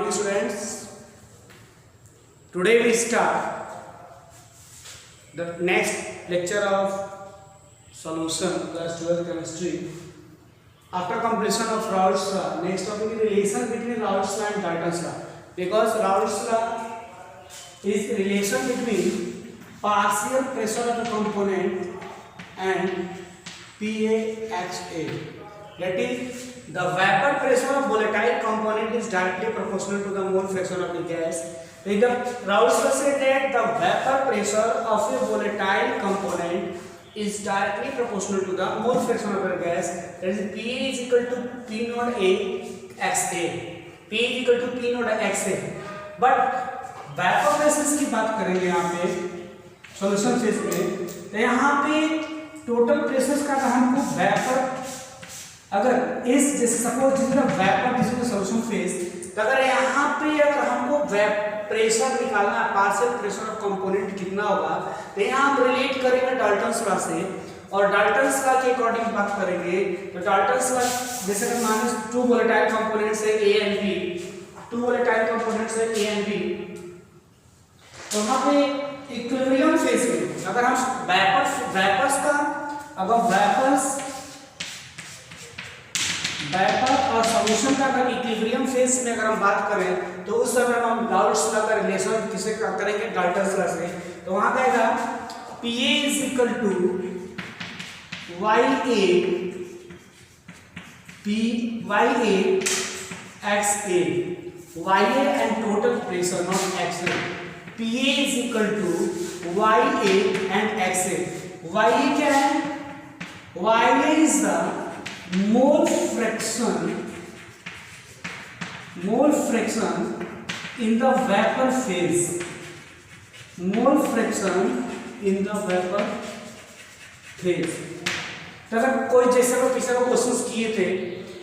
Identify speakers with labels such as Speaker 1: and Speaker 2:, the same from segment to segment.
Speaker 1: morning students. Today we start the next lecture of solution class 12 chemistry. After completion of Raoult's law, next topic is relation between Raoult's law and Dalton's law. Because Raoult's law is relation between partial pressure of a component and PaHA. That is, the vapor pressure of volatile component is directly proportional to the mole fraction of the gas. Raoult's law said that the vapor pressure of a volatile component is directly proportional to the mole fraction of the gas. That is, Pa is equal to P naught A XA. P is equal to P naught XA. But vapor pressure की बात करेंगे यहाँ पे solution phase में, तो यहाँ पे total pressure का हमको वेपर अगर इस जैसे सपोज जितना vapour this is solution phase, तो अगर यहाँ पे अगर हमको प्रेशर निकालना है, पार्शियल प्रेशर ऑफ कंपोनेंट कितना होगा, तो यहाँ हम रिलेट करेंगे डाल्टन्स लॉ से और डाल्टन्स लॉ के अकॉर्डिंग बात करेंगे। तो डाल्टन्स लॉ जैसे अगर माने टू वोलेटाइल कंपोनेंट्स है A and B, two volatile components है A एंड B, तो वहाँ पे इक्विलिब्रियम फेज में अगर हम वेपर और सॉल्यूशन का अगर इक्विलिब्रियम फेज में अगर हम बात करें, तो उस समय हम राउल्ट्स लॉ का रिलेशन किसे करेंगे, डाल्टन्स लॉ से। तो वहां क्या आएगा, Pa is equal to YA and total pressure not XA. Pa is equal to YA and XA. YA क्या है? YA is the mole fraction in the vapor phase. Mole fraction in the vapor phase. तो अगर कोई जैसे वो पिछले questions किए थे,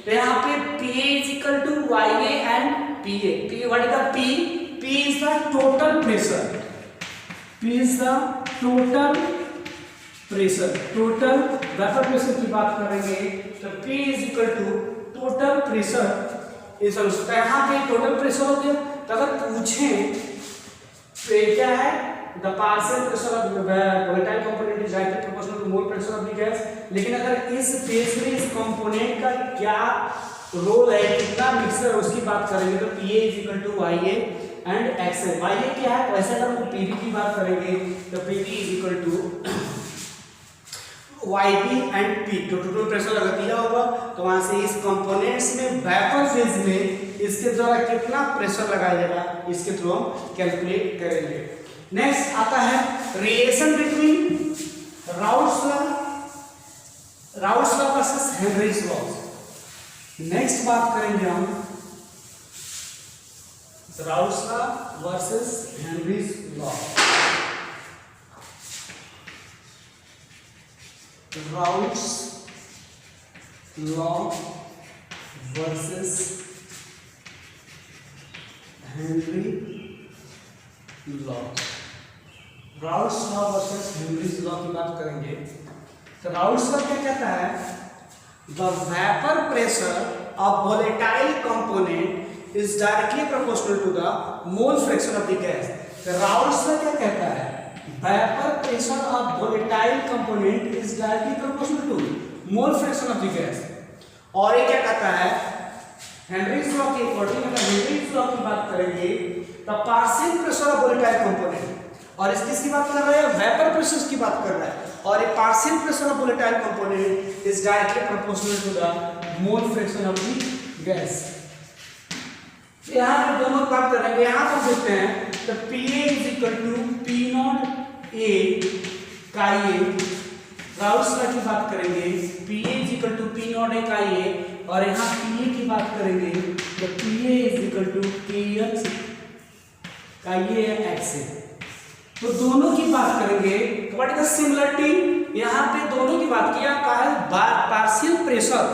Speaker 1: तो यहाँ पे Pa is equal to YA and PA. What is the P? P is the total pressure. P is the total pressure. Total vapor pressure की बात करेंगे, तो P is equal to total pressure is also. तो यहाँ पे total pressure हो गया। तो अगर पूछें तो क्या है, the partial pressure of the volatile component is directly proportional to mole pressure of the gas. लेकिन अगर इस फेज में इस कंपोनेंट का क्या रोल है, कितना मिक्सर उसकी बात करेंगे, तो Pa is equal to YA and XA. YA क्या है, वैसे अगर हम PV की बात करेंगे, तो PV is equal to YB and P. तो टोटल प्रेशर अगर दिया होगा, तो वहां से इस कंपोनेंट्स में वेपर फेज में इसके द्वारा कितना प्रेशर लगाया जाएगा, इसके थ्रू हम कैलकुलेट करेंगे। नेक्स्ट आता है relation between Raoult's law versus Henry's law. Next बात करेंगे हम Raoult's law versus Henry's law. Raoult's law versus Henry law. Raoult's law versus Henry's law की बात करेंगे, तो राउल्ट्स लॉ क्या कहता है, the vapour pressure of volatile component is directly proportional to the mole fraction of the gas. तो Raoult's law क्या कहता है, vapour pressure of volatile component is directly proportional to mole fraction of the gas. और ये क्या कहता है, Henry's law के अकॉर्डिंग अगर हेनरीज लॉ की बात करेंगे, the partial pressure of volatile component, और इस किसकी बात कर रहा है, वेपर प्रेशर की बात कर रहा है, और ये partial pressure of volatile component is directly proportional to the mole fraction of the gas. यहाँ पे दोनों बात करेंगे, यहाँ पर देखते हैं तो Pa is equal to P naught A का ये राउल्ट्स लॉ की बात करेंगे, Pa is equal to P naught A का ये, और यहाँ Pa की बात करेंगे तो Pa is equal to Kx का ये XA। तो दोनों की बात करेंगे, तो व्हाट इज द सिमिलरिटी, यहाँ पे दोनों की बात किया, कहा है पार्शियल प्रेशर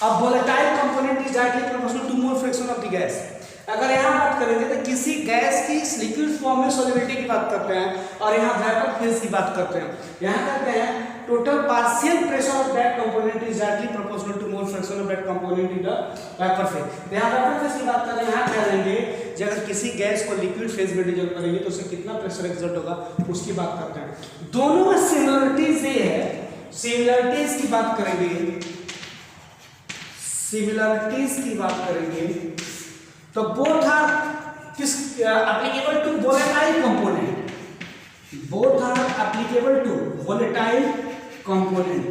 Speaker 1: अब volatile component is directly proportional to mole fraction of the gas. अगर यहाँ बात करेंगे तो किसी गैस की लिक्विड फॉर्म में सॉल्युबिलिटी की बात करते हैं, और यहाँ वेपर फेज की बात करते हैं। यहाँ करते हैं total partial pressure of that component is directly proportional to mole fraction of that component in the vapour phase. यहाँ वेपर फेज की बात कर रहे हैं, जब अगर किसी गैस को लिक्विड फेज में डिजोल्व करेंगे तो उससे कितना प्रेशर एक्सर्ट होगा उसकी बात करते हैं। दोनों में सिमिलरिटीज ये है, सिमिलरिटीज की बात करेंगे, सिमिलरिटीज की बात करेंगे तो बोथ आर किस applicable to volatile component, both are applicable to volatile component.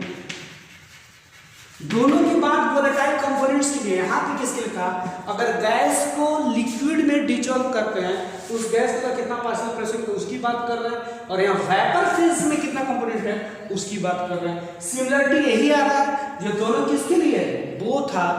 Speaker 1: दोनों की बात वोलेटाइल कंपोनेंट्स के लिए। यहाँ पे किसके लिए कहा, अगर गैस को लिक्विड में डिजोल्व करते हैं तो उस गैस का कितना पार्शियल प्रेशर तो उसकी बात कर रहे हैं, और यहाँ वेपर फेज में कितना कंपोनेंट है उसकी बात कर रहे हैं। सिमिलरिटी यही आ रहा है जो दोनों किसके लिए है, both are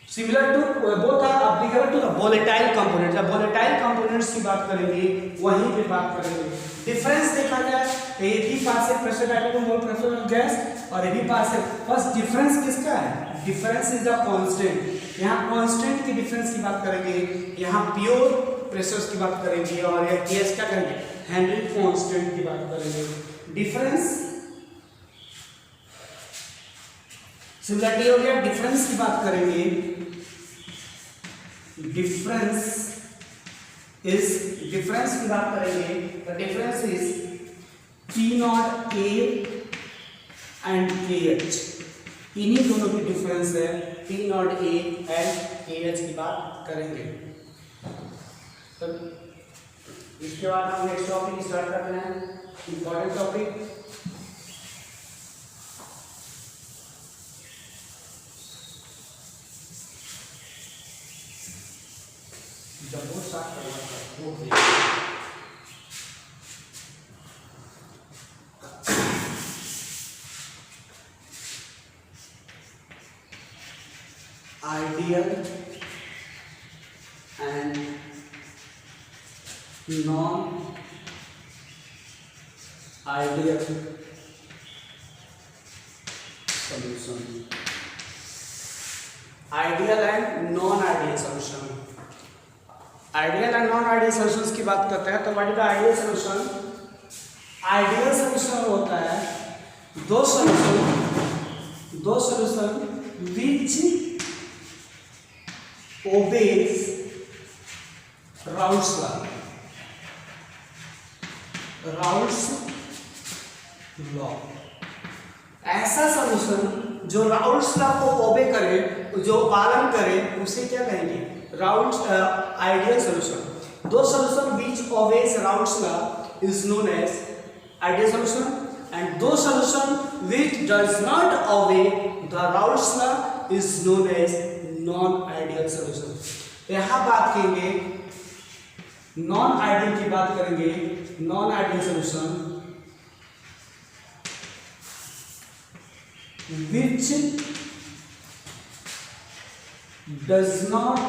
Speaker 1: similar to, both are applicable to the volatile component. जब वोलेटाइल कंपोनेंट्स की बात करेंगे वहीं पे बात करेंगे। डिफरेंस देखा जाए तो एक ही पास से pressure direct mole pressure of gas और एक ही पास से, फर्स्ट डिफरेंस किसका है, डिफरेंस इज द कांस्टेंट। यहाँ कांस्टेंट की डिफरेंस की बात करेंगे, यहाँ प्योर प्रेशर्स की बात करेंगे, और ये केस क्या करेंगे, हेनरी कांस्टेंट की बात करेंगे। डिफरेंस सिमिलरिटी हो गया, डिफरेंस की बात करेंगे, डिफरेंस की बात करेंगे तो difference is P0 A and KH, इन्हीं दोनों की डिफरेंस है, P0 A एंड KH की बात करेंगे। तो इसके बाद हम नेक्स्ट टॉपिक स्टार्ट करते हैं, इंपॉर्टेंट टॉपिक जब वो स्टार्ट करना ideal and non ideal solution, ideal and non ideal solution. Ideal and non ideal solutions की बात करते हैं तो what is the ideal solution, ideal solution होता है the solution which obeys Raoult's law, Raoult's law। ऐसा solution जो Raoult's law को ओबे करे, जो पालन करे, उसे क्या कहेंगे, Raoult's ideal solution. The solution which obeys Raoult's law is known as ideal solution, and दो solution which does not obey the Raoult's law is known as non ideal solution. यहां बात करेंगे नॉन आइडियल की बात करेंगे, non ideal solution which does not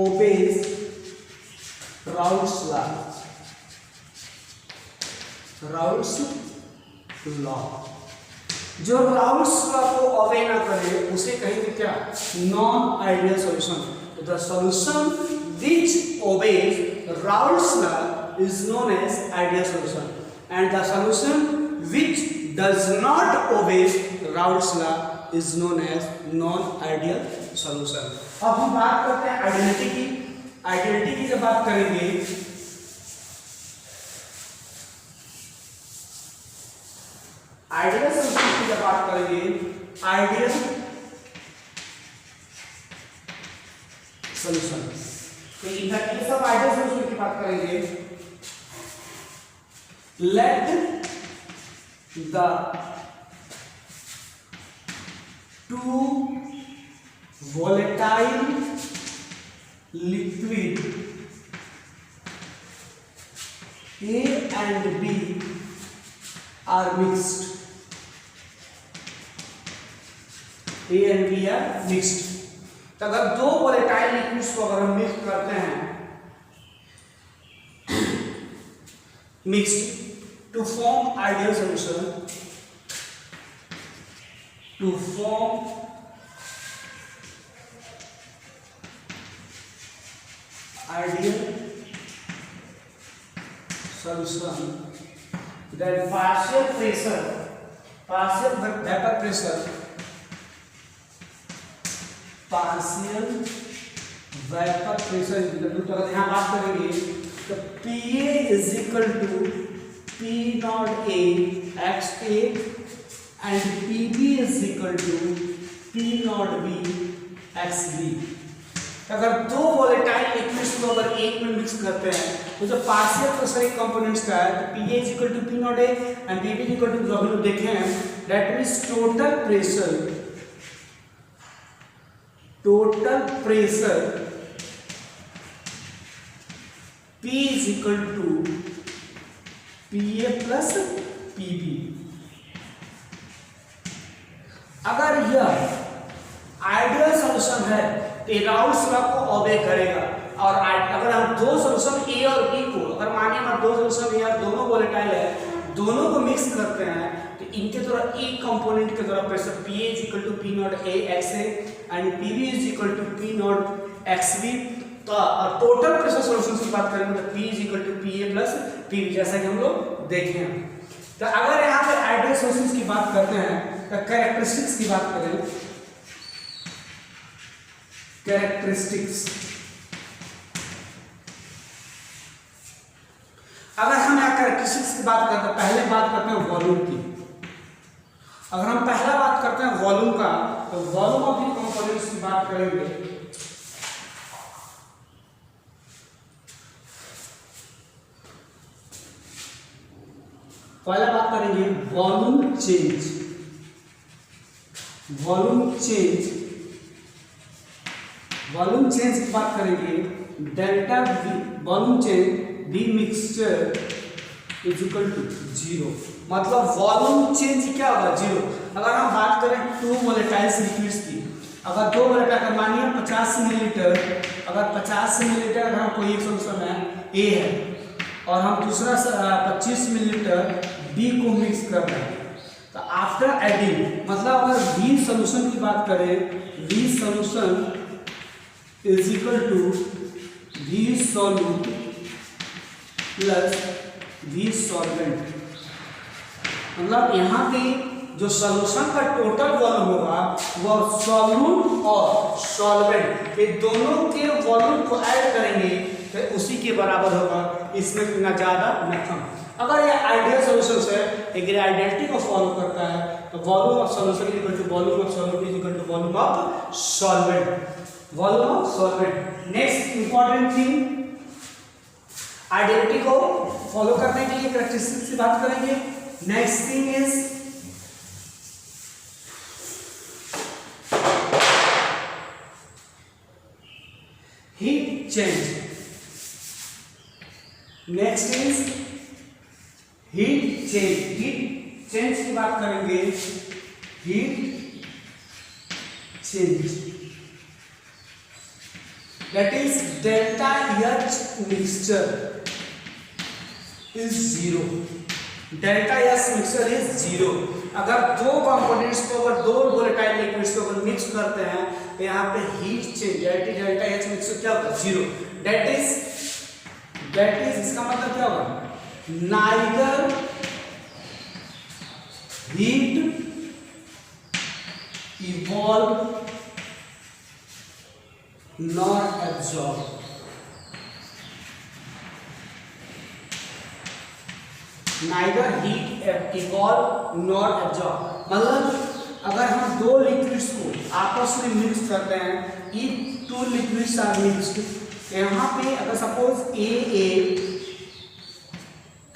Speaker 1: obeys Raoult's law, Raoult's law। जो Raoult's law को obey ना करे उसे कहेंगे क्या, non ideal solution. The solution which obeys Raoult's law is known as ideal solution, and the solution which does not obey Raoult's law is known as non-ideal solution। अब हम बात करते हैं आइडियलिटी की। आइडियलिटी की जब बात करेंगे, आइडियल सॉल्यूशन की जब बात करेंगे, आइडियल सॉल्यूशन, तो इन the case of ideal solution की बात करेंगे, late the two volatile liquid A and B are mixed, A and B are mixed। तो अगर दो volatile liquids को अगर हम मिक्स करते हैं, mixed to form ideal solution, to form ideal solution, then partial vapor pressure, partial vapour pressure is equal to, अगर यहाँ बात करेंगे तो PA is equal to P not A x A and PB is equal to P not B X B. अगर दो volatile liquids को अगर एक में मिक्स करते हैं तो जो पार्शियल प्रेशर एक कंपोनेंट्स का है तो PA is equal to P not A and PB is equal to, जो हम लोग देखे हैं, that means total pressure P is equal to PA plus PB। अगर यह आइडियल सॉल्यूशन है तो राउल्स लॉ को ओबे करेगा, और अगर हम दो सॉल्यूशन A और B को, अगर मानिए हम दो सॉल्यूशन A और दोनों वोलेटाइल है, दोनों को मिक्स करते हैं तो इनके द्वारा एक कंपोनेंट के द्वारा pressure PA is equal to P not A x A and PB is equal to P nought x B. तो टोटल प्रेशर सॉल्यूशन की बात करेंगे तो P is equal to PA plus PB, जैसा कि हम लोग देखे हैं। तो अगर यहाँ पे आइडियल सॉल्यूशंस की बात करते हैं तो कैरेक्टरिस्टिक्स की बात करें, कैरेक्टरिस्टिक्स अगर हम यहाँ कैरेक्टरिस्टिक्स की बात करते हैं, पहले बात करते हैं वॉल्यूम की। अगर हम पहला बात करते हैं वॉल्यूम का तो वॉल्यूम ऑफ द कंपोनेंट्स की बात करेंगे। पहला बात करेंगे वॉल्यूम चेंज। वॉल्यूम चेंज की बात करेंगे, delta volume change V mixture is equal to 0। मतलब वॉल्यूम चेंज क्या होगा? 0। अगर हम बात करें टू वोलेटाइल लिक्विड्स की, अगर दो वोलेटाइल मानिए 50 मिलीलीटर, अगर 50 मिलीलीटर अगर हम कोई एक सॉल्यूशन है A है और हम दूसरा 25 मिलीलीटर B को मिक्स कर रहे हैं तो आफ्टर एडिंग, मतलब अगर V सॉल्यूशन की बात करें, V solution is equal to V solute plus V solvent. मतलब यहाँ पे जो सॉल्यूशन का टोटल वॉल्यूम होगा वह सॉल्यूट और सॉल्वेंट ये दोनों के वॉल्यूम को ऐड करेंगे तो उसी के बराबर होगा, इसमें ना ज़्यादा न कम। अगर ये आइडियल सॉल्यूशन है, एक आइडेंटिटी को फॉलो करता है तो volume of solution equal to volume of solvent is equal to volume of solvent, volume of solvent. Next important thing, identity को फॉलो करने के लिए कैरेक्टरिस्टिक्स की बात करेंगे। Next thing is heat change. Next is heat change. Heat change की बात करेंगे, heat change that is delta H mixture is 0। Delta H mixture is 0। अगर दो कंपोनेंट्स को, अगर दो वोलेटाइल लिक्विड्स को अगर मिक्स करते हैं तो यहाँ पे heat change delta H mixture क्या होगा? 0। दैट इज इसका मतलब क्या होगा? Neither heat evolve nor absorb. Neither heat evolve nor absorb, मतलब अगर हम दो लिक्विड्स को आपस में मिक्स करते हैं, if two liquids are mixed, यहाँ पे अगर suppose AA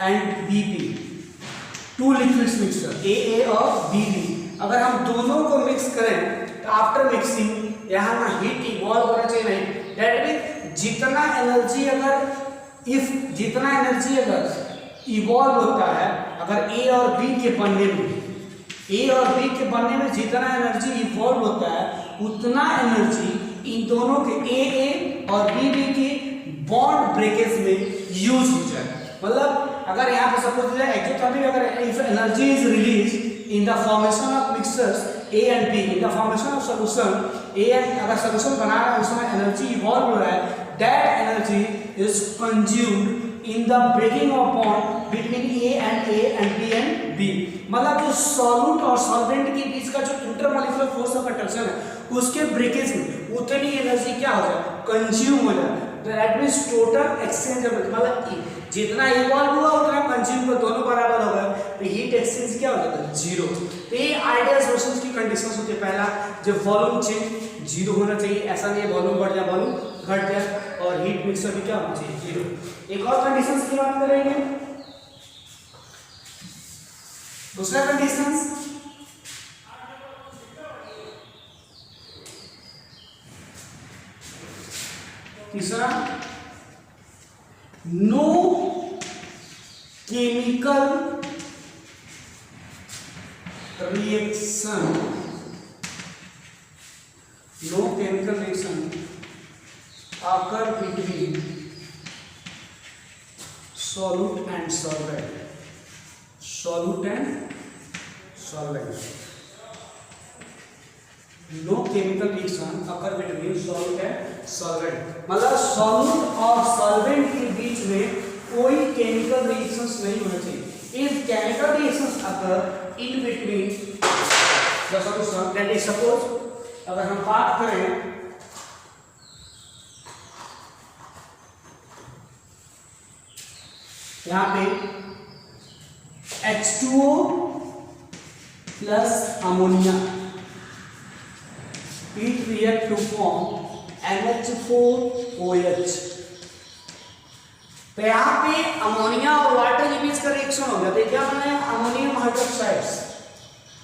Speaker 1: and BB, two liquids mixture AA और BB, अगर हम दोनों को मिक्स करें तो आफ्टर मिक्सिंग यहाँ ना हीट इवॉल्व होना चाहिए, नहीं। दैट मीन जितना एनर्जी अगर इवॉल्व होता है, अगर A और B के बनने में जितना एनर्जी इवॉल्व होता है उतना एनर्जी इन दोनों के AA और BB के बॉन्ड ब्रेकेज में यूज हो जाए। मतलब अगर यहाँ पे सपोज एक्सोथर्मिक, अगर if energy is release in the formation of mixtures A and B, in the formation of solution A and, अगर सॉल्यूशन बना रहा है उसमें एनर्जी इवॉल्व हो रहा है, that energy is consumed in the breaking of bond between A and B and B। मतलब जो सॉल्यूट और सॉल्वेंट के बीच का जो इंटरमॉलिक्यूलर फोर्स ऑफ अट्रैक्शन है उसके ब्रेकेज में उतनी एनर्जी क्या हो जाए, कंज्यूम हो जाए। दैट मींस टोटल एक्सचेंजेबल, मतलब जितना इवॉल्व हुआ उतना कंज्यूम को दोनों बराबर हो गए, तो हीट एक्सचेंज क्या हो जाता है, जीरो। तो ये आइडियल सॉल्यूशंस की कंडीशंस होती है। पहला, जो वॉल्यूम चेंज जीरो होना चाहिए, ऐसा नहीं वॉल्यूम बढ़ जाए वॉल्यूम घट जाए, और हीट मिक्सर भी क्या होना चाहिए, जीरो। एक और कंडीशंस की बात करेंगे। दूसरा कंडीशंस, तीसरा, no chemical reaction, no chemical reaction occur between solute and solvent, solute and solvent, no chemical reaction occur between solute and solvent, मतलब solute और solvent के बीच में कोई chemical reactions नहीं होना चाहिए। If chemical reactions occur in between the solution, that is suppose अगर हम बात करें यहाँ पे H2O plus ammonia, it react to form NH4OH। तो यहाँ पे अमोनिया और वाटर के बीच का रिएक्शन हो गया, तो क्या बना है, अमोनियम हाइड्रोक्साइड्स।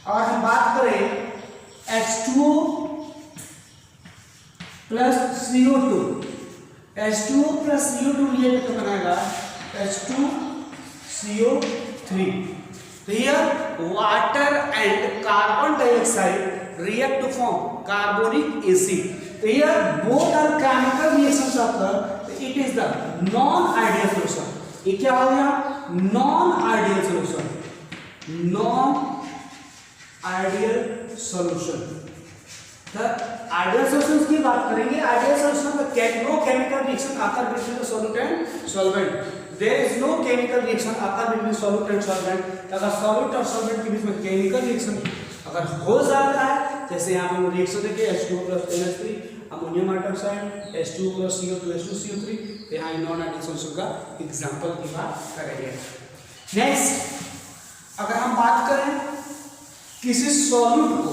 Speaker 1: और हम बात करें H2O plus CO2, H2O plus CO2 react तो बनाएगा H2CO3। तो here water and carbon dioxide react to form carbonic acid. So here both are chemical reactions occur. It is the non-ideal solution. ये क्या हो गया, non-ideal solution, non-ideal solution। The ideal solutions की बात करेंगे। ideal solution में no chemical reaction occur between the solute and solvent। There is no chemical reaction occur between solute and solvent। अगर solute और solvent के बीच में chemical reaction अगर हो जाता है, जैसे यहाँ पे रिएक्शन देखिए H2O plus NH3 ammonium hydroxide, H2O plus CO2 H2CO3, तो यहाँ नॉन आइडियल सॉल्यूशन का एग्जांपल की बात करेंगे। नेक्स्ट, अगर हम बात करें किसी सॉल्यूट को,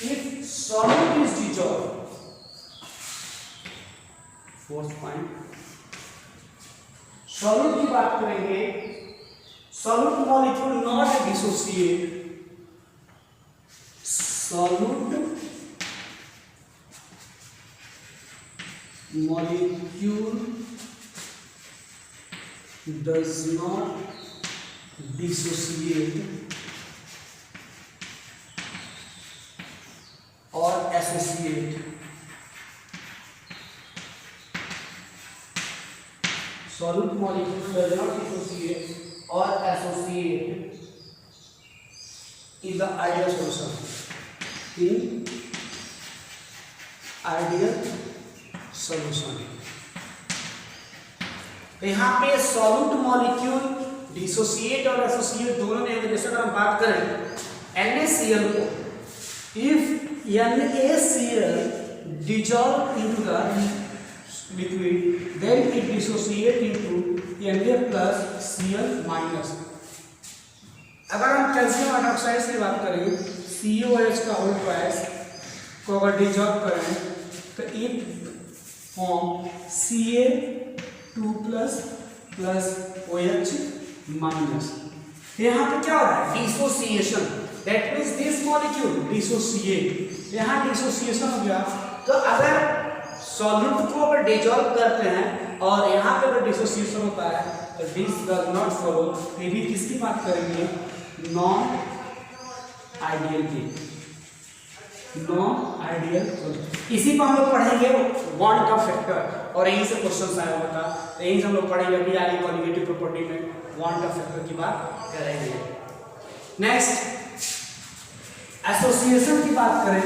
Speaker 1: if solute is dissolved, fourth point, solute की बात करेंगे, solute molecule not dissociate, solute molecule does not dissociate or associate, solute molecule does not dissociate or associate in the ideal solution, in ideal solution। यहाँ पे solute molecule dissociate और associate दोनों नहीं होते। जैसे अगर हम बात करें NaCl को, if NaCl dissolve into the liquid, then it dissociate into Na plus Cl minus। अगर हम कैल्शियम हाइड्रोक्साइड की बात करें, COH का होल ट्वाइस को अगर डिसॉल्व करें तो it form Ca2 plus plus OH minus. यहाँ पे क्या हो रहा है, dissociation, that means this molecule dissociate, यहाँ डिसोसिएशन हो गया। तो अगर सॉल्यूट को अगर डिसॉल्व करते हैं और यहाँ पे अगर डिसोसिएशन होता है तो दिस डज नॉट फॉलो। फिर भी किसकी बात करेंगे, नॉन आइडियल की, नॉन आइडियल। इसी पर हम लोग पढ़ेंगे वांट ऑफ फैक्टर, और यहीं से क्वेश्चन आया होता है, तो यहीं से हम लोग पढ़ेंगे अभी आगे कॉलिगेटिव प्रॉपर्टी में वांट ऑफ फैक्टर की बात करेंगे। नेक्स्ट, एसोसिएशन की बात करें,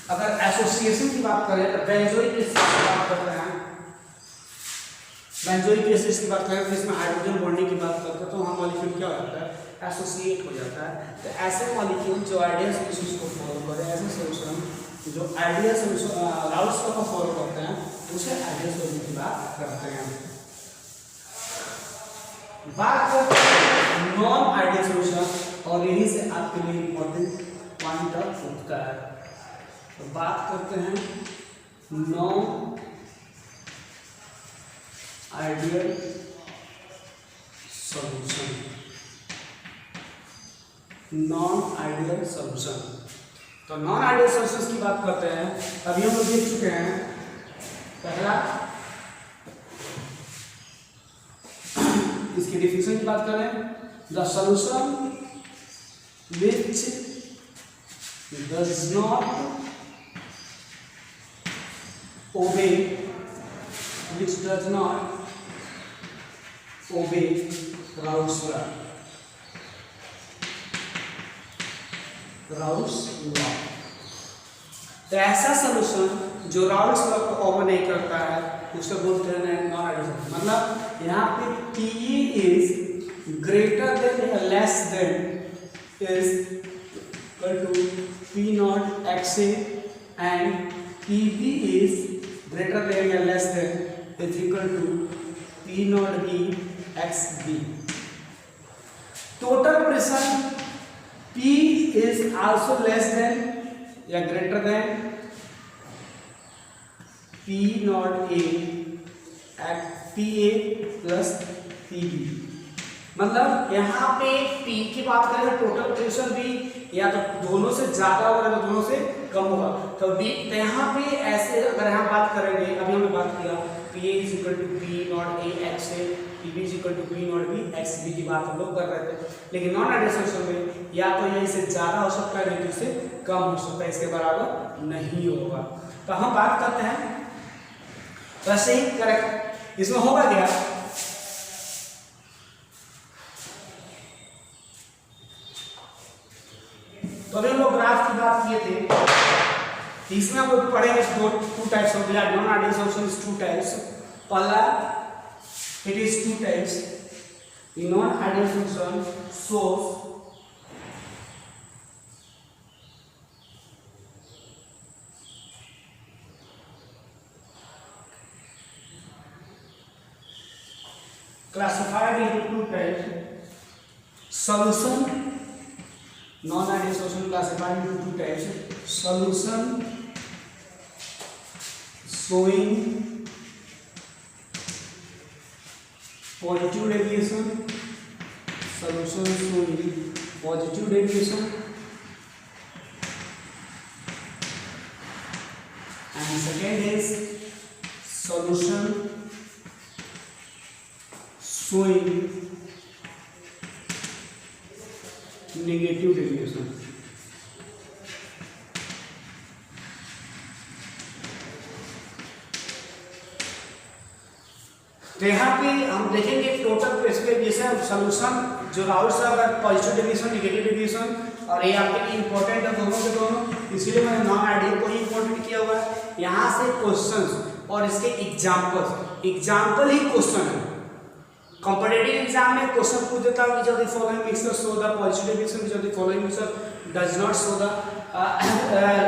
Speaker 1: अगर एसोसिएशन की बात करें तो बेंजोइक एसिड की बात कर रहे हैं, बेंजोइक एसिड की बात करें तो इसमें हाइड्रोजन बॉन्डिंग की बात करते हैं, तो वहाँ मॉलिक्यूल क्या हो जाता है, एसोसिएट हो जाता है। तो ऐसे मॉलिक्यूल जो आइडियल सॉल्यूशंस को फॉलो करें आइडियल सॉल्यूशन राउल्स लॉ को फॉलो करते हैं उसे आइडियल सॉल्यूशन की बात करते हैं। बात करते हैं नॉन आइडियल सॉल्यूशन और यही से आपके लिए इंपॉर्टेंट पॉइंट ऑफ होता है। तो बात करते हैं non ideal solution. Non ideal solution, तो नॉन आइडियल सॉल्यूशंस की बात करते हैं। अभी हम लोग देख चुके हैं पहला, इसकी डिफिनेशन की बात करें, the solution which does not ओबे राउल्स लॉ। तो ऐसा सॉल्यूशन जो राउल्स लॉ को ओबे नहीं करता है उसे बोलते हैं नॉन आइडियल सॉल्यूशन। मतलब यहाँ पे पी इज ग्रेटर देन या less than is equal to P naught X A and P B is greater than या less than is equal to P naught B X B. Total pressure P is also less than या greater than P naught A at PA plus PB। मतलब यहाँ पे P की बात करें तो total pressure भी या तो दोनों से ज्यादा होगा तो दोनों से कम होगा। तो यहाँ पे ऐसे अगर हम बात करेंगे, अभी हमने बात किया PA is equal to P naught A x A, PB is equal to P naught B x B की बात हम लोग कर रहे थे। लेकिन नॉन आइडियल सॉल्यूशन में या तो ये इससे ज्यादा हो सकता है नहीं तो इससे कम हो सकता है, इसके बराबर नहीं होगा। तो हम बात करते हैं वैसे ही करेक्ट इसमें होगा क्या, तो अभी हम लोग ग्राफ की बात किए थे। इसमें हम लोग पढ़ेंगे two types of non ideal solution is two types. पहला it is two types. The non-ideal solution shows classified into two types. Solution, non-ideal solution classified into two types. Solution showing positive deviation, solution showing positive deviation, and second is solution showing negative deviation। तो यहाँ पे हम देखेंगे total pressure जैसे solution जो Raoul's अगर positive deviation negative deviation, और ये आपके लिए इंपॉर्टेंट है दोनों के दोनों, इसीलिए मैंने नॉन आइडियल को ही इंपॉर्टेंट किया हुआ है। यहाँ से क्वेश्चंस और इसके एग्जाम्पल ही क्वेश्चन है। कॉम्पिटिटिव एग्जाम में क्वेश्चन पूछ देता है which of the following mixture show the positive deviation, which of the following mixture does not show the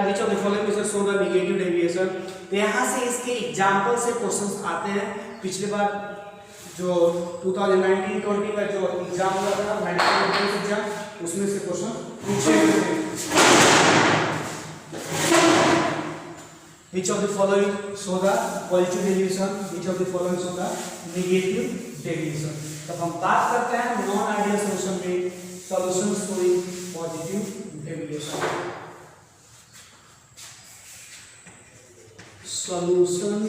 Speaker 1: which of the following mixture show the negative deviation. तो यहाँ से इसके example से questions आते हैं। पिछले बार जो 2019-20 का जो एग्जाम हुआ था मेडिकल एग्जाम, उसमें से क्वेश्चन पूछे गए थे। Which of the following show the positive deviation, which of the following show the negative deviation। तब हम बात करते हैं नॉन आइडियल सॉल्यूशन में solution showing positive deviation. Solution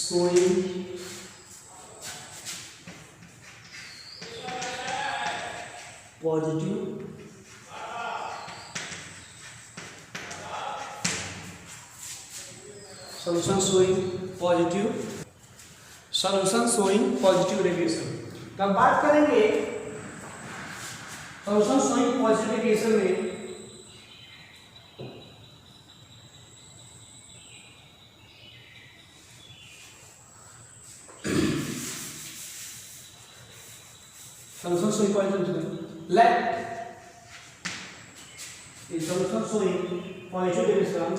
Speaker 1: showing positive solution showing positive deviation। तब बात करेंगे सॉल्यूशन शोइंग पॉजिटिव डेविएशन में solution showing positive deviation। Let in solution showing positive division,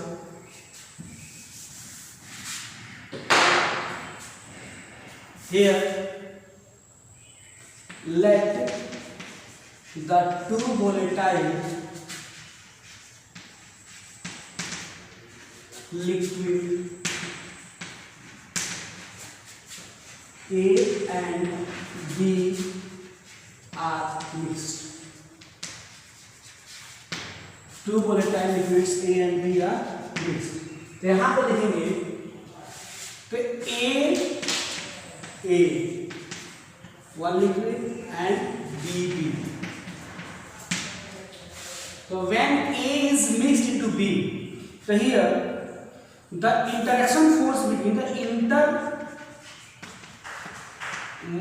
Speaker 1: here let the two volatile liquid A and B are mixed. Two volatile liquids A and B are mixed. तो यहाँ पर लिखेंगे तो A one liquid and B. So when A is mixed into B, so here the interaction force between the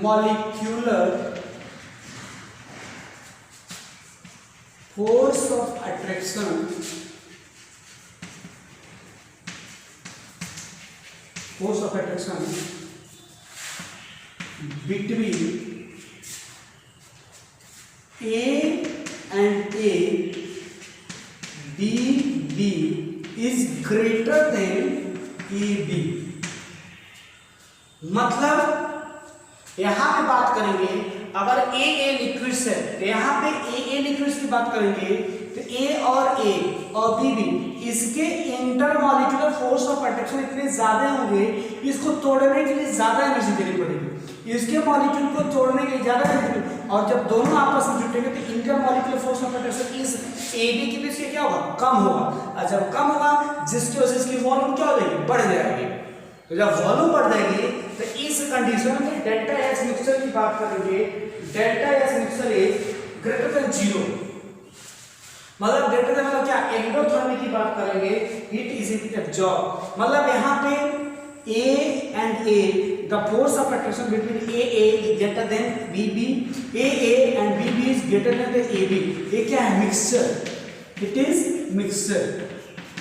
Speaker 1: intermolecular force of attraction between A and A, BB is greater than AB. मतलब यहां पे बात करेंगे अगर A liquids है तो यहाँ पे A लिक्विड्स की बात करेंगे तो A और BB इसके इंटरमॉलिक्यूलर फोर्स ऑफ अट्रैक्शन इतने ज्यादा होंगे इसको तोड़ने के लिए ज्यादा एनर्जी देनी पड़ेगी, इसके मॉलिक्यूल को तोड़ने के लिए ज्यादा एनर्जी, और जब दोनों आपस में जुटेंगे तो इंटरमॉलिक्यूलर फोर्स ऑफ अट्रैक्शन इस AB के बीच से क्या होगा, कम होगा, और जब कम होगा जिसकी वजह से इसकी वॉल्यूम क्या हो जाएगी, बढ़ जाएगी। तो जब वॉल्यूम बढ़ जाएगी तो इस कंडीशन में डेल्टा एच मिक्सचर की बात करेंगे, delta H mixture is greater than 0, मतलब ग्रेटर देन मतलब क्या, एंडोथर्मिक की बात करेंगे, हीट इज एब्जॉर्ब, मतलब यहाँ पे A and A the force of attraction between AA is greater than BB, AA and BB is greater than the AB, ये क्या है, मिक्सचर, इट इज मिक्सचर।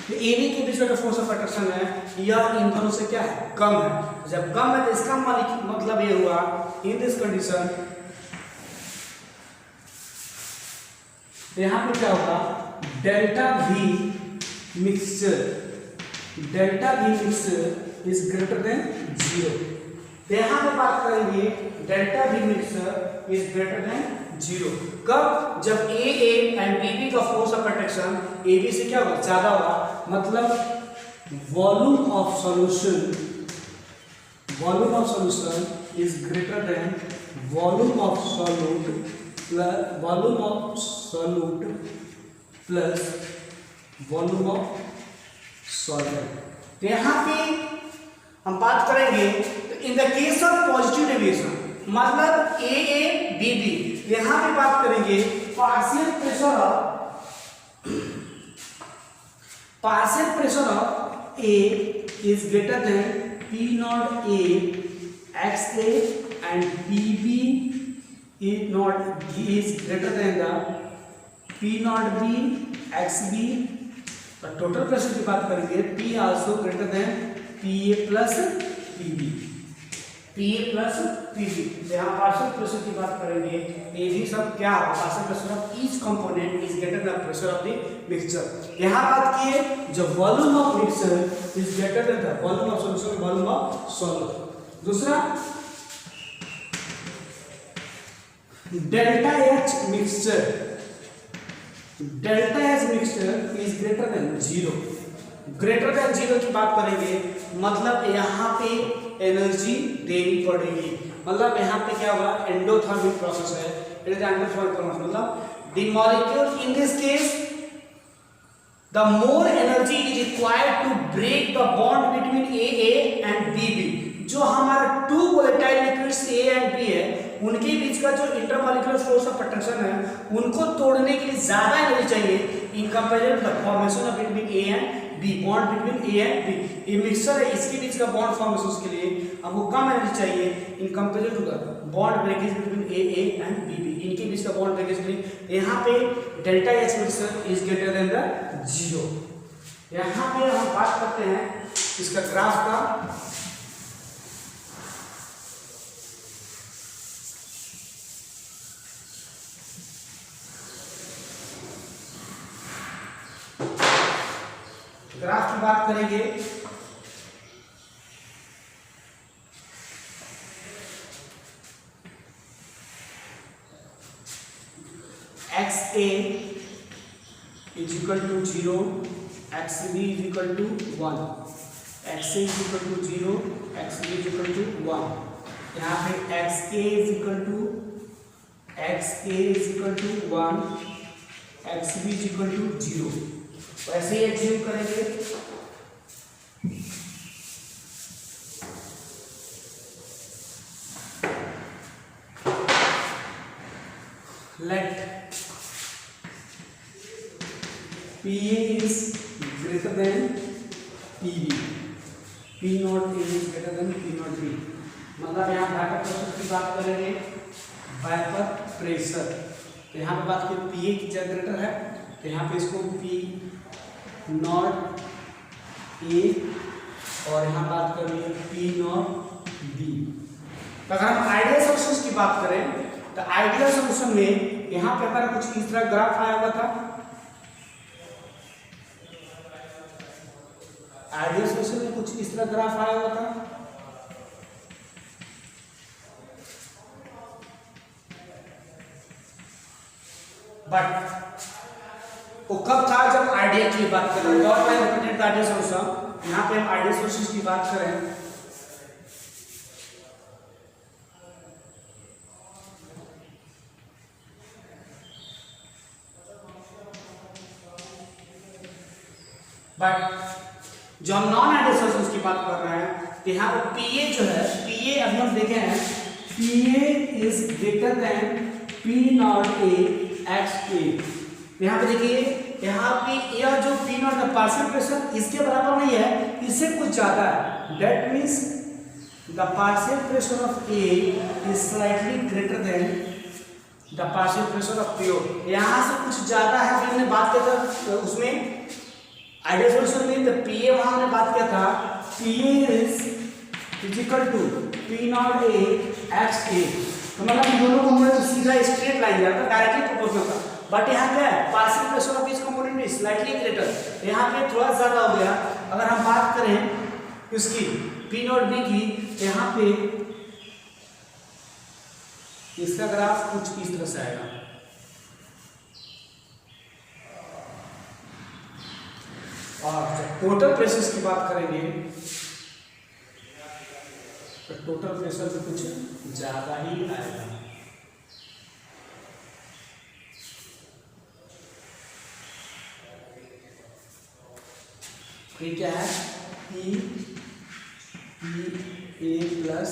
Speaker 1: तो AB के बीच में जो फोर्स ऑफ अट्रैक्शन है यह इन दोनों से क्या है, कम है, जब कम है तो इसका मतलब ये हुआ इन दिस कंडीशन यहाँ पे क्या होगा, delta V mixture is greater than 0। यहाँ पे बात करेंगे delta V mixture is greater than 0 कब, जब AA and BB का फोर्स ऑफ अट्रैक्शन AB से क्या होगा, ज्यादा होगा, मतलब volume of solution is greater than volume of solute plus volume of solvent. यहाँ पे हम बात करेंगे तो इन the case of positive deviation मतलब AABB, यहाँ पे बात करेंगे partial pressure of A is greater then P not A XA and PB is greater than the P not B XB। और टोटल प्रेशर की बात करेंगे P also greater than PA plus PB, यहाँ partial pressure की बात करेंगे, ये भी सब क्या है, partial pressure of each component is greater than pressure of the mixture. यहाँ बात किए जब volume of mixture is greater than the volume of solution, volume of solvent. दूसरा delta H mixture is greater than 0। Greater than 0 की बात करेंगे मतलब यहाँ पे एनर्जी देनी पड़ेगी, मतलब यहाँ पे क्या हुआ, एंडोथर्मिक प्रोसेस है, इट इज एंडोथर्मिक प्रोसेस, मतलब the molecule in this case the more energy is required to break the bond between AA and BB। जो हमारा two volatile liquids A and B है उनके बीच का जो इंटरमॉलिक्यूलर फोर्स ऑफ अट्रैक्शन है उनको तोड़ने के लिए ज्यादा एनर्जी चाहिए in comparison to the formation of between A and B, bond between A and B। ये मिक्सचर है, इसके बीच का बॉन्ड फॉर्मेशन के लिए हमको कम एनर्जी चाहिए in comparison to the bond breakage between AA and BB, इनके बीच का बॉन्ड ब्रेकेज के लिए यहाँ पे delta H mixture is greater than the 0। यहाँ पे हम बात करते हैं इसका ग्राफ का, ग्राफ की बात करेंगे x A is equal to 0, x B is equal to 1, x A is equal to 0, x B is equal to 1। यहाँ पे x A is equal to 1, x B is equal to 0। वैसे ही assume करेंगे let PA is greater than PB, P not A is greater than P not B। मतलब यहाँ vapour pressure की बात करेंगे, वेपर प्रेशर। तो यहाँ पे बात की PA की जनरेटर है, तो यहाँ पे इसको P नॉट A और यहाँ बात करेंगे P नॉट B। तो अगर हम आइडियल सॉल्यूशंस की बात करें तो आइडियल सॉल्यूशन में यहाँ पे हमारा कुछ इस तरह ग्राफ आया हुआ था। आइडियल सॉल्यूशन में कुछ इस तरह ग्राफ आया हुआ था। बट वो कब था जब आइडियल की बात कर रहे हैं, आइडियल सॉल्यूशन। यहाँ पे हम आइडियल सॉल्यूशन की बात करें बट जो हम नॉन आइडियल सॉल्यूशंस की बात कर रहे हैं तो यहाँ पर PA जो है, PA अभी हम देखे हैं PA is greater then P not A x A। यहाँ पे देखिए, यहाँ पे यह जो P नॉट का पार्शियल प्रेशर इसके बराबर नहीं है, इससे कुछ ज्यादा है। That means the partial pressure of A is slightly greater than the partial pressure of PO। यहाँ से कुछ ज्यादा है। हमने बात किया था उसमें आइडियल सॉल्यूशन में, तो PA वहां हमने बात किया था PA is equal to P not A x A। तो मतलब इन दोनों कंपोनेंट तो सीधा स्ट्रेट लाइन जाता है, डायरेक्टली प्रोपोर्शनल था। बट यहाँ क्या है, पार्शियल प्रेशर ऑफ इस कंपोनेंट इज स्लाइटली ग्रेटर, यहाँ पे थोड़ा ज्यादा हो गया। अगर हम बात करें इसकी P नॉट B की, यहाँ पे इसका ग्राफ कुछ इस तरह से आएगा। और टोटल प्रेशर की बात करेंगे तो टोटल प्रेशर भी कुछ ज्यादा ही आएगा। ये क्या है, P A प्लस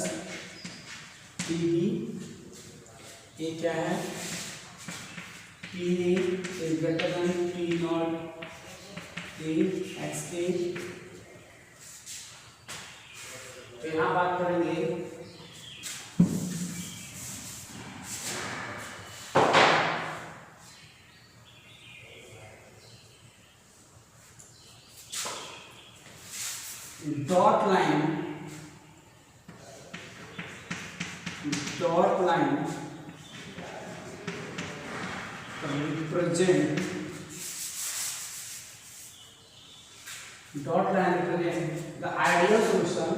Speaker 1: PB। ये क्या है, PA is greater then P not A x A। तो यहाँ बात करेंगे dot line represent the ideal solution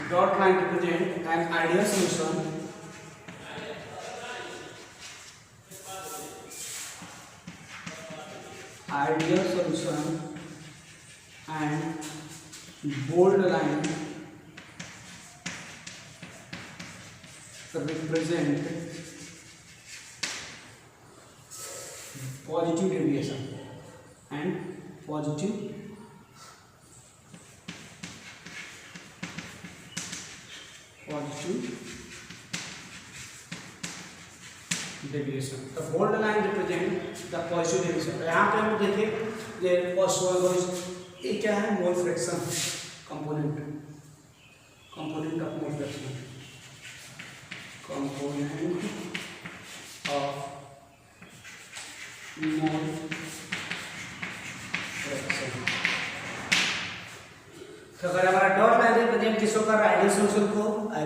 Speaker 1: dot line represent an ideal solution and bold line represent positive deviation and positive deviation। The bold line represent the positive deviation। तो यहाँ पे हम देखें ये ये क्या है, mole fraction component of mole fraction, component of mole fraction. तो अगर हमारा डॉट लाइन रिप्रेजेंट किसको कर रहा है, आइडियल सॉल्यूशन को,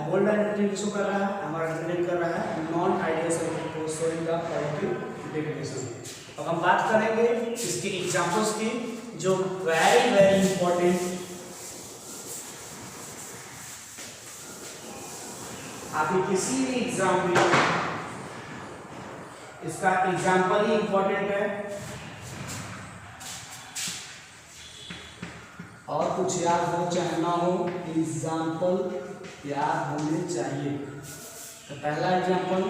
Speaker 1: बोल्ड लाइन रिप्रेजेंट किसको कर रहा है, हमारा रिप्रेजेंट कर रहा है नॉन आइडियल सॉल्यूशन को, शोइंग द पॉजिटिव डेफिनेशन। अब हम बात करेंगे इसके एग्जांपल्स की, जो वेरी वेरी इंपॉर्टेंट, आपके किसी भी एग्जाम में इसका एग्जाम्पल ही इंपॉर्टेंट है, और कुछ याद हो चाहे ना हो, एग्जाम्पल याद होने चाहिए। तो पहला example,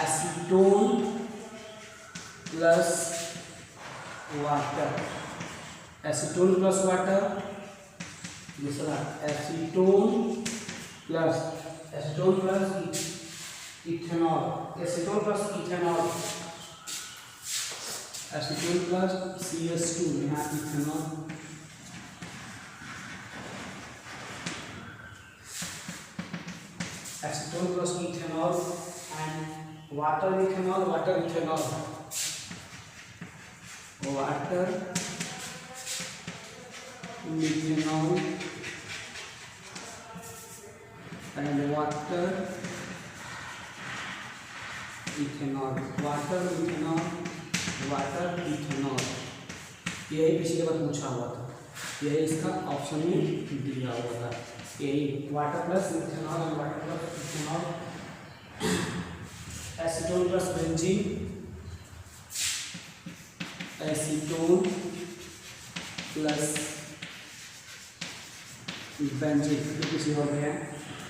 Speaker 1: acetone plus water, acetone plus water. दूसरा acetone plus ethanol, acetone plus ethanol, acetone plus CH2, यहाँ ethanol, acetone plus ethanol and water ethanol, water ethanol, water methanol and water ethanol, water ethanol, water ethanol, यही पिछली बार पूछा हुआ था, यही इसका option में दिया हुआ था, यही water plus ethanol and water plus ethanol, acetone plus benzene, acetone plus benzene, किसी हो गया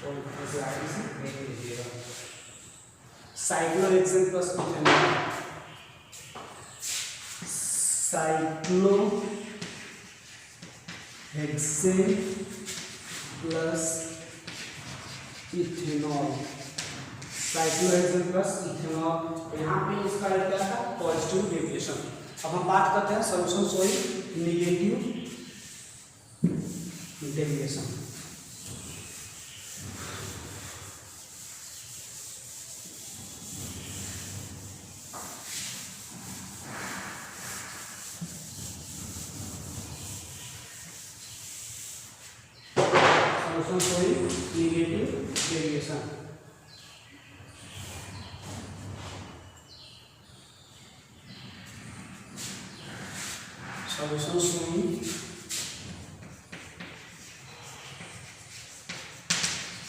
Speaker 1: और cyclohexane plus ethanol, cyclohexane plus ethanol, cyclohexane plus ethanol, यहाँ पे इसका क्या था, पॉजिटिव डेविएशन। अब हम बात करते हैं solution showing negative deviation. Showing negative deviation. Solution showing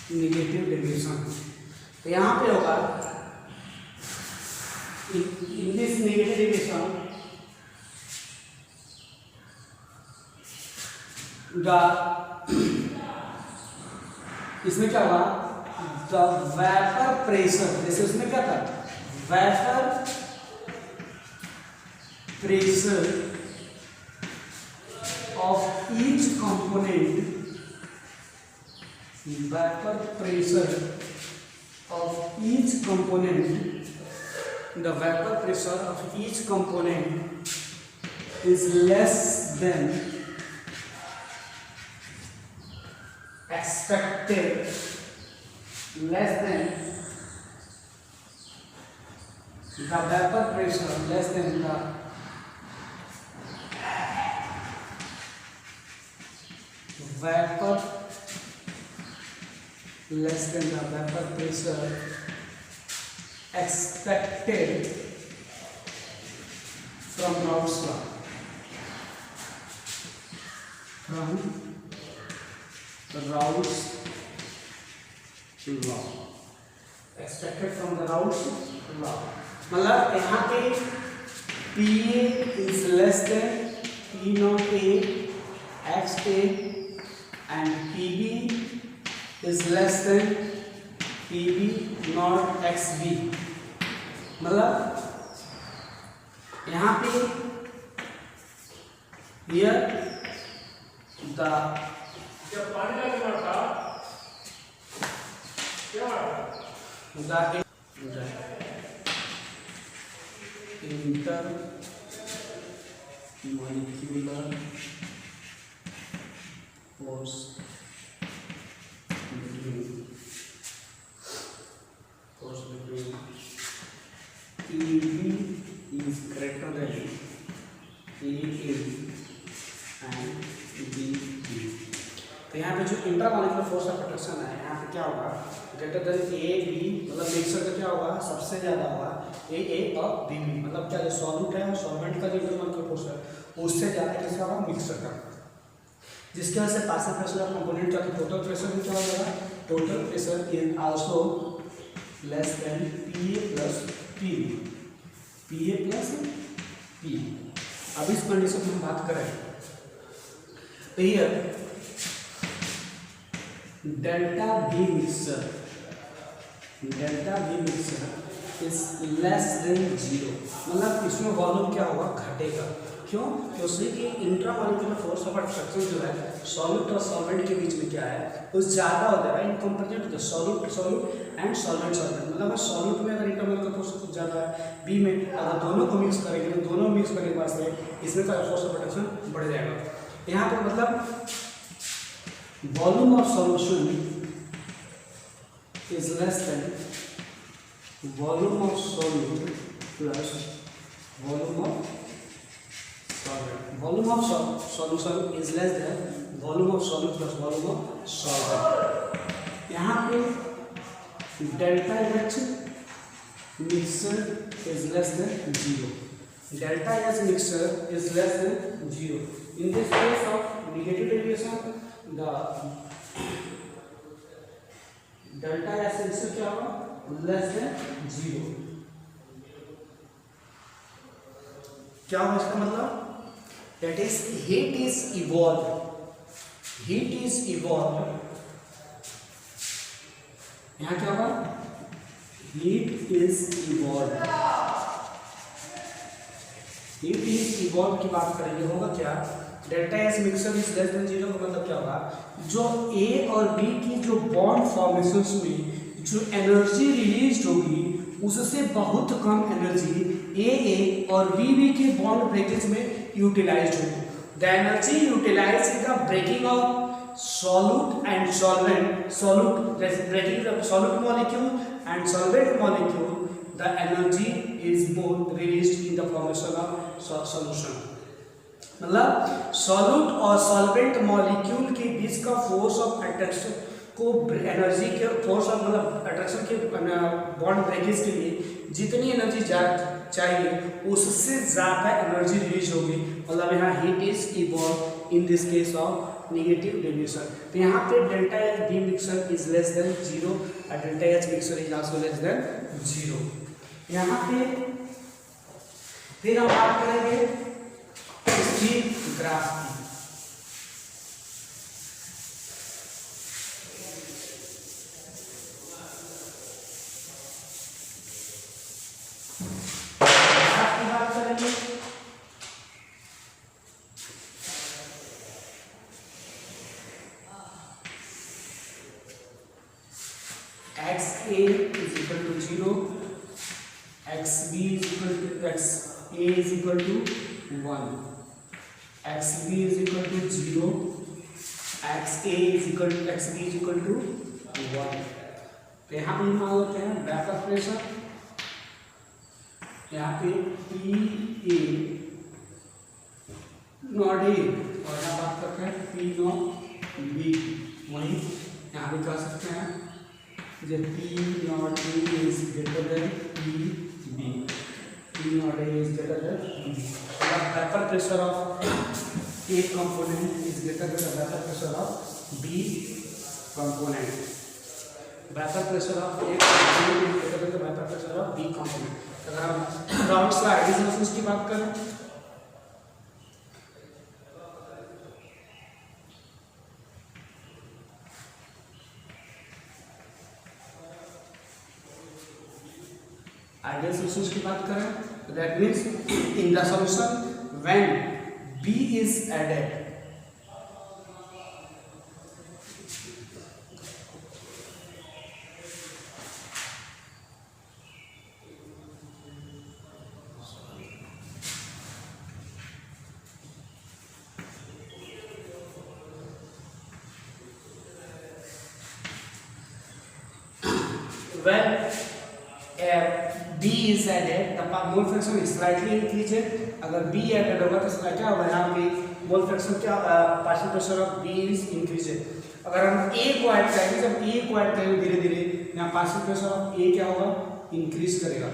Speaker 1: negative deviation. तो यहाँ पे होगा in this negative deviation इसमें क्या हुआ, द वेपर प्रेशर, जैसे उसमें क्या था, vapour pressure of each component, vapour pressure of each component, the vapour pressure of each component is less then expected, less than the vapor pressure, less than the vapor, less than the vapor pressure expected from Raoult's law, from Raoult's law, expected from the Raoult's law। मतलब यहाँ पे PA is less than P naught A XA and PB is less than PB naught XB। मतलब यहाँ पे here the पानी का क्या था, intermolecular force between EB is greater than AA and BB। यहाँ पे जो इंट्रामॉलिक्यूलर फोर्स ऑफ अट्रैक्शन है, यहाँ पे क्या होगा, ग्रेटर देन ए बी, मतलब मिक्सर का क्या होगा, सबसे ज़्यादा होगा ए और बी बी, मतलब क्या जो सॉल्यूट है सॉल्वेंट का जो इंट्रामॉलिक्यूलर फोर्स है उससे ज़्यादा किसका होगा, मिक्सर का, जिसकी वजह से पार्शियल प्रेशर ऑफ कंपोनेंट का टोटल प्रेशर भी क्या हो जाएगा, total pressure is also less than P A plus P B, P A plus P. अब इस कंडीशन में हम बात करें तो ये delta V mixer is less than zero, मतलब इसमें वॉल्यूम क्या होगा, घटेगा। क्यों? क्योंकि इंट्रामॉलिक्यूलर फोर्स ऑफ अट्रैक्शन जो है सॉल्यूट और सॉल्वेंट के बीच में क्या है, वो ज़्यादा हो जाएगा in comparison to the solute and solvent. मतलब सॉल्यूट में अगर इंट्रामॉलिक्यूलर फोर्स कुछ ज़्यादा है, बी में अगर दोनों को मिक्स करेंगे तो दोनों मिक्स करने के बाद से इसमें का फोर्स ऑफ अट्रैक्शन बढ़ जाएगा। यहाँ पर मतलब volume of solution is less than volume of solute plus volume of solvent. Volume of solution is less than volume of solute plus volume of solvent. यहाँ पे delta H mixer is less than zero. Delta H mixture is less than zero. In this case of negative deviation, the delta S इससे क्या होगा, less than zero. क्या होगा इसका मतलब, that is heat is evolve, यहां क्या होगा, हीट इज इवॉल्व की बात करेंगे, होगा क्या, delta S mixer is less than zero का मतलब क्या होगा, जो ए और बी की जो बॉन्ड फॉर्मेशंस में जो एनर्जी रिलीज होगी उससे बहुत कम एनर्जी ए और बी के बॉन्ड ब्रेकेज में यूटिलाइज होगी। The energy utilize in the breaking of solute and solvent, breaking the solute molecule and solvent molecule, the energy is more released in the formation of solution. मतलब solute और solvent molecule के बीच का force of attraction को, energy के force of मतलब attraction के bond breakage के लिए जितनी एनर्जी चाहिए उससे ज़्यादा एनर्जी रिलीज होगी। मतलब यहाँ heat is evolve in this case of negative deviation. तो यहाँ पे delta H B mixer is less than zero और delta H mixer is also less than zero. यहाँ पे फिर हम बात करेंगे इसकी ग्राफ की। ग्राफ की बात करेंगे x A is equal to 0, x B is equal to x A is equal to 1, x B is equal to 0, x A is equal to x B is equal to 1। तो यहाँ पे मान लेते हैं backup pressure, यहाँ पे P A not a और यहाँ बात करते हैं पी नॉट बी। वहीं यहाँ पे कह सकते हैं जब P nought A is greater than P B, P nought A is greater than B. Vapor pressure of A component is greater than the vapor pressure of B component. Vapor pressure of A component is greater than the vapor pressure of B component. अगर हम rounds का ideal solutions की बात करें ideal solutions की बात करें तो that means in the solution when B is added, when B is added, the mole fraction is slightly increased. अगर B added होगा तो क्या होगा, यहाँ पे मोल फ्रैक्शन क्या, partial pressure of B is increased. अगर हम A को ऐड करेंगे, जब A को ऐड करेंगे धीरे धीरे, यहाँ पार्शियल प्रेशर ऑफ A क्या होगा, इंक्रीज करेगा.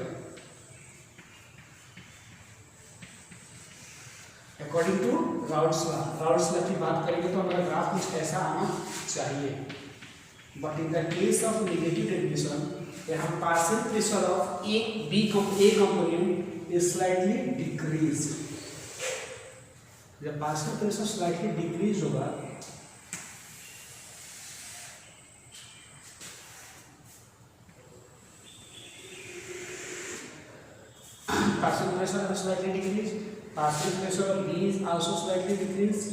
Speaker 1: According to Raoult's law. Raoult's law की बात करेंगे तो हमारा ग्राफ कुछ ऐसा आना चाहिए. But in the case of negative deviation, यहाँ partial pressure of A component is slightly decrease. जब पार्शियल प्रेशर स्लाइटली डिक्रीज होगा, partial pressure is slightly decreased, partial pressure of B is also slightly decreased.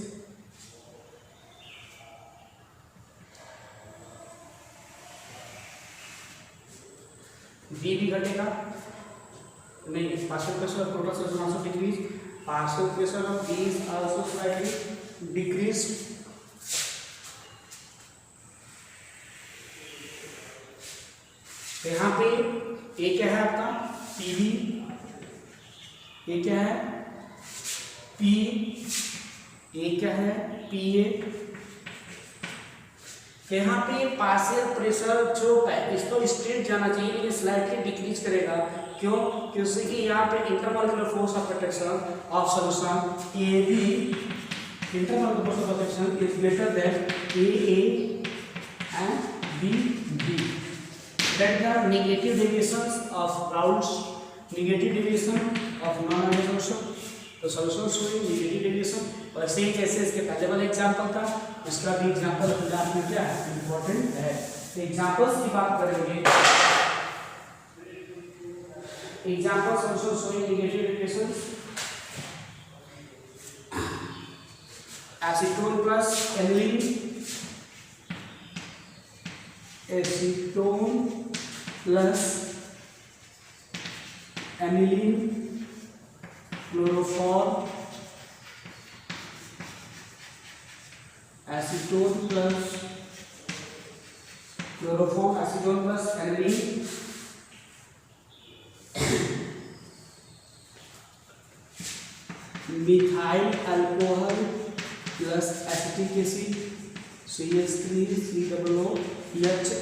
Speaker 1: B भी घटेगा नहीं, partial pressure of total is also decreased, partial pressure of B is also slightly decreased. यहाँ पे A क्या है आपका, PV, ये क्या है P, ये क्या है PA. यहाँ पे पार्शियल प्रेशर जो है इसको स्ट्रेट जाना चाहिए, लेकिन स्लाइटली डिक्रीज करेगा. क्यों? क्योंकि यहाँ पे intermolecular force of protection of solution AB, intermolecular force of protection is greater then AA and BB. That the negative deviations of Raoult's, negative deviation of non-ideal solution, तो solution showing negative deviation. और same जैसे इसके पहले वाला example था, इसका भी example फिलहाल में क्या है, इम्पोर्टेंट है. तो एग्जांपल्स की बात करेंगे. Example solution showing negative deviations, acetone plus aniline, acetone plus aniline, chloroform, acetone plus chloroform, acetone plus aniline, methyl alcohol plus acetic acid, CH3COOH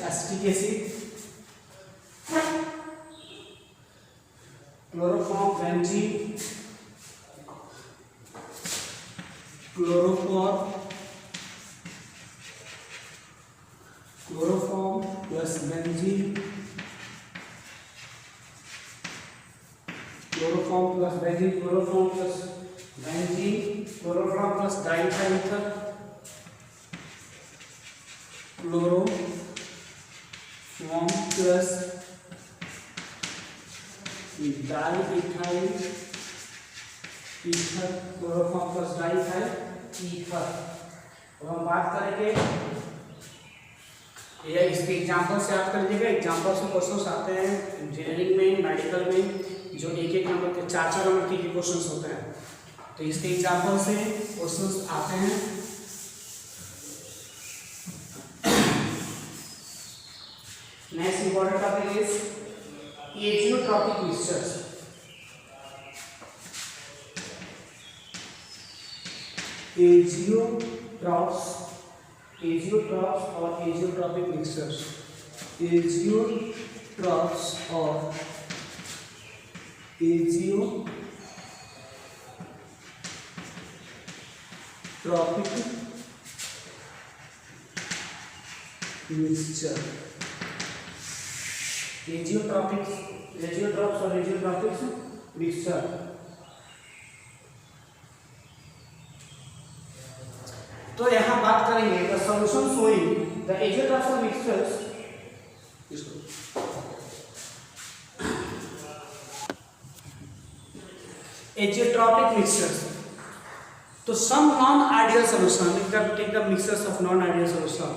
Speaker 1: acetic acid, chloroform benzene, chloroform plus benzene, chloroform plus benzene, chloroform plus benzene, chloroform plus diethyl ether, chloroform plus diethyl ether, chloroform plus diethyl ether. अब हम बात करेंगे, ये इसके example से याद कर लीजिएगा. एग्जांपल से क्वेश्चंस आते हैं इंजीनियरिंग में, मेडिकल में, जो एक नंबर के 4 नंबर के क्वेश्चंस होते हैं. तो इसके एग्जांपल से क्वेश्चंस आते हैं. Next important topic is azeotropic mixtures. Azeotropes और एजियोट्रॉपिक मिक्सचर्स. एजियोट्रॉप्स और एजियोट्रॉपिक मिक्सचर. एजियोट्रॉप्स और एजियोट्रॉपिक मिक्सचर. तो यहाँ बात करेंगे the solution showing the azeotropes और मिक्सचर्स. Azeotropic mixtures. तो some non ideal solution, take the mixtures of non ideal solution,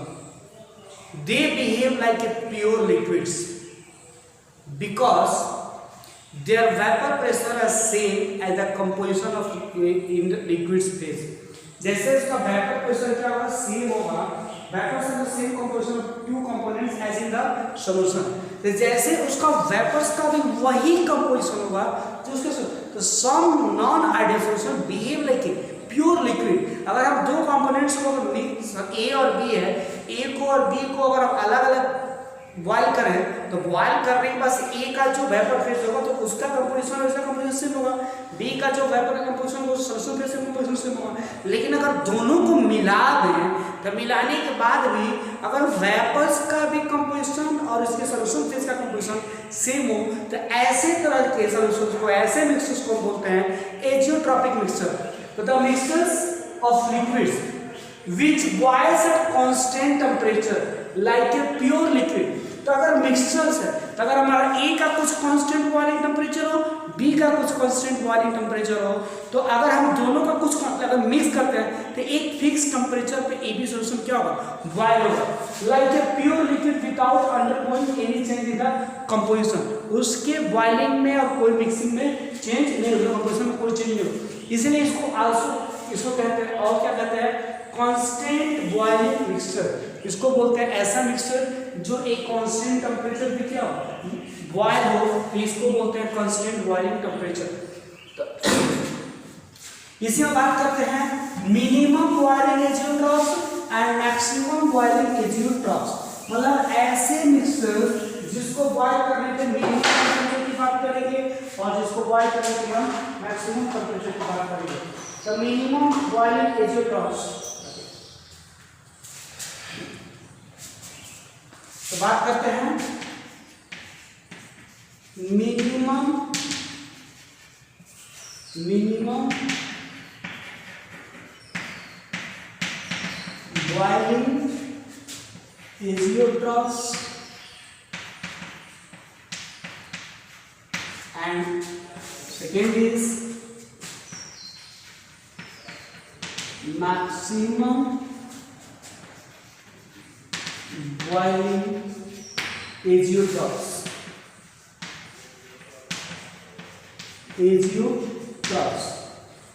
Speaker 1: they behave like a pure liquids because their vapor pressure is same as the composition of in the liquid phase. जैसे इसका vapour pressure क्या होगा, same होगा vapours are the same composition of two components as in the solution. तो जैसे उसका vapours का भी वही कंपोजिशन होगा जो उसके, तो some non ideal solution behave like a pure liquid. अगर हम दो कंपोनेंट्स को मिक्स ए और बी है, ए को और बी को अगर हम अलग अलग बॉयल करें तो बॉयल करने के बाद ए का जो वेपर फेज होगा तो उसका कंपोजिशन और इसका कंपोजिशन सेम होगा, बी का जो वेपर का कंपोजिशन वो सॉल्यूशन फेज से कंपोजिशन सेम होगा। लेकिन अगर दोनों को मिला दें तो मिलाने के बाद भी अगर वेपर्स का भी कंपोजिशन और इसके सॉल्यूशन फेज का कंपोजिशन सेम हो तो ऐसे तरह के सॉल्यूशंस को, ऐसे मिक्सचर्स को बोलते हैं एजियोट्रॉपिक मिक्सचर। तो the mixtures of liquids which boils at constant temperature like a pure liquid. तो अगर मिक्सचर्स है तो अगर हमारा ए का कुछ कांस्टेंट बॉइलिंग टेम्परेचर हो, बी का कुछ कांस्टेंट बॉइलिंग टेम्परेचर हो, तो अगर हम दोनों का कुछ अगर मिक्स करते हैं तो एक फिक्स टेम्परेचर पे ए बी सॉल्यूशन क्या होगा, बॉयल होगा like a pure liquid without undergoing any change in the composition. उसके बॉइलिंग में और कोई मिक्सिंग में चेंज नहीं होगा, कंपोजिशन में कोई चेंज नहीं होगा। इसलिए इसको आल्सो इसको कहते हैं, और क्या कहते हैं, कांस्टेंट बॉइलिंग मिक्सचर। इसको बोलते हैं ऐसा मिक्सचर जो एक कांस्टेंट टेंपरेचर पे क्या हो, बॉयल हो, तो इसको बोलते हैं कांस्टेंट बॉइलिंग टेंपरेचर। तो इसी में बात करते हैं minimum boiling azeotropes and maximum boiling azeotropes. मतलब ऐसे मिक्सचर जिसको बॉयल करने के मिनिमम टेंपरेचर की बात करेंगे और जिसको बॉयल करने के हम मैक्सिमम टेंपरेचर की बात करेंगे। तो मिनिमम बॉइलिंग एजियोट्रॉप्स, तो बात करते हैं minimum boiling azeotropes and second is maximum boiling azeotropes.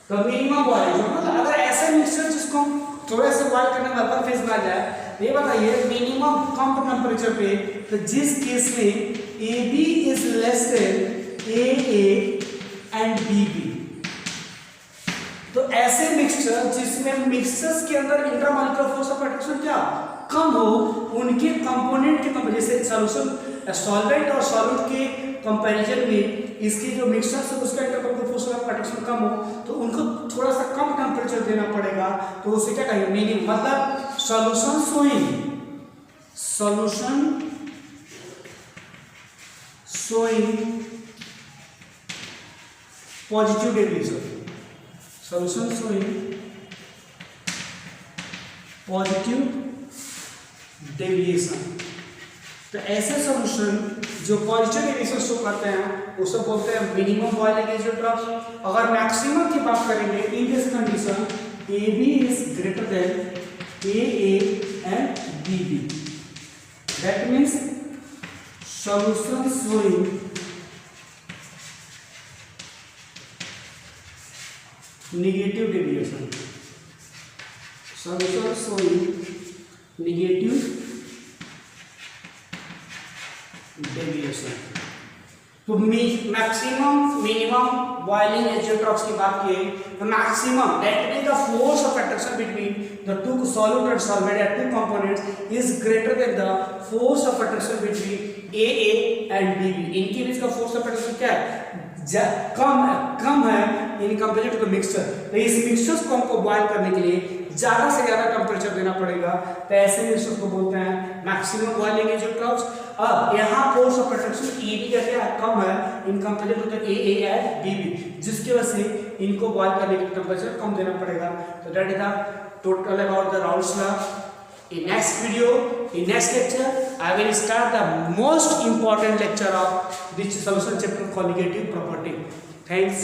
Speaker 1: तो मिनिमम बॉइलिंग, मतलब अगर ऐसा मिक्सचर जिसको हम थोड़ा सा बॉइल करने में वेपर फेज में आ जाए, ये बताइए मिनिमम कम टेम्परेचर पे, तो जिस केस में A B is less than A and B B, तो ऐसे मिक्सचर जिसमें मिक्सचर्स के अंदर इंट्रामॉलिक्यूलर फोर्स ऑफ अट्रैक्शन क्या कम हो, उनके कंपोनेंट के कंपेरिजन, जैसे सॉल्यूशन सॉल्वेंट और सॉल्यूट के कंपैरिजन में इसके जो मिक्सचर्स है उसका इंट्रामॉलिक्यूलर फोर्स ऑफ अट्रैक्शन कम हो तो उनको थोड़ा सा कम टेम्परेचर देना पड़ेगा। तो उसे क्या कहेंगे, मिनिमम, मतलब solution showing positive deviation, solution showing positive deviation. तो ऐसे सॉल्यूशन जो पॉजिटिव डेविएशन शो करते हैं उसे बोलते हैं मिनिमम बॉइलिंग एजियोट्रॉप्स। अगर मैक्सिमम की बात करेंगे, in this condition A B is greater than A and B B, that means solution showing negative deviation, solution showing negative deviation. तो मैक्सिमम मिनिमम बॉइलिंग एजियोट्रॉप्स की बात की तो maximum that means the force of attraction between the two solute and solvent at two components is greater than the force of attraction between A and B B. इनके बीच का force of attraction क्या है, कम है in compare to the mixture. तो इस mixtures को हमको बॉयल करने के लिए ज्यादा से ज्यादा टेम्परेचर देना पड़ेगा, तो ऐसे मिक्सचर्स को बोलते हैं मैक्सिमम बॉइलिंग एजियोट्रॉप्स। अब यहाँ force of attraction A B का क्या कम है in compare to the A and B B, जिसकी वजह से इनको बॉयल करने के लिए टेम्परेचर कम देना पड़ेगा। तो that is the total about the Raoult's law. In next video, in next lecture, I will start the most important lecture of this solution chapter called negative property. Thanks.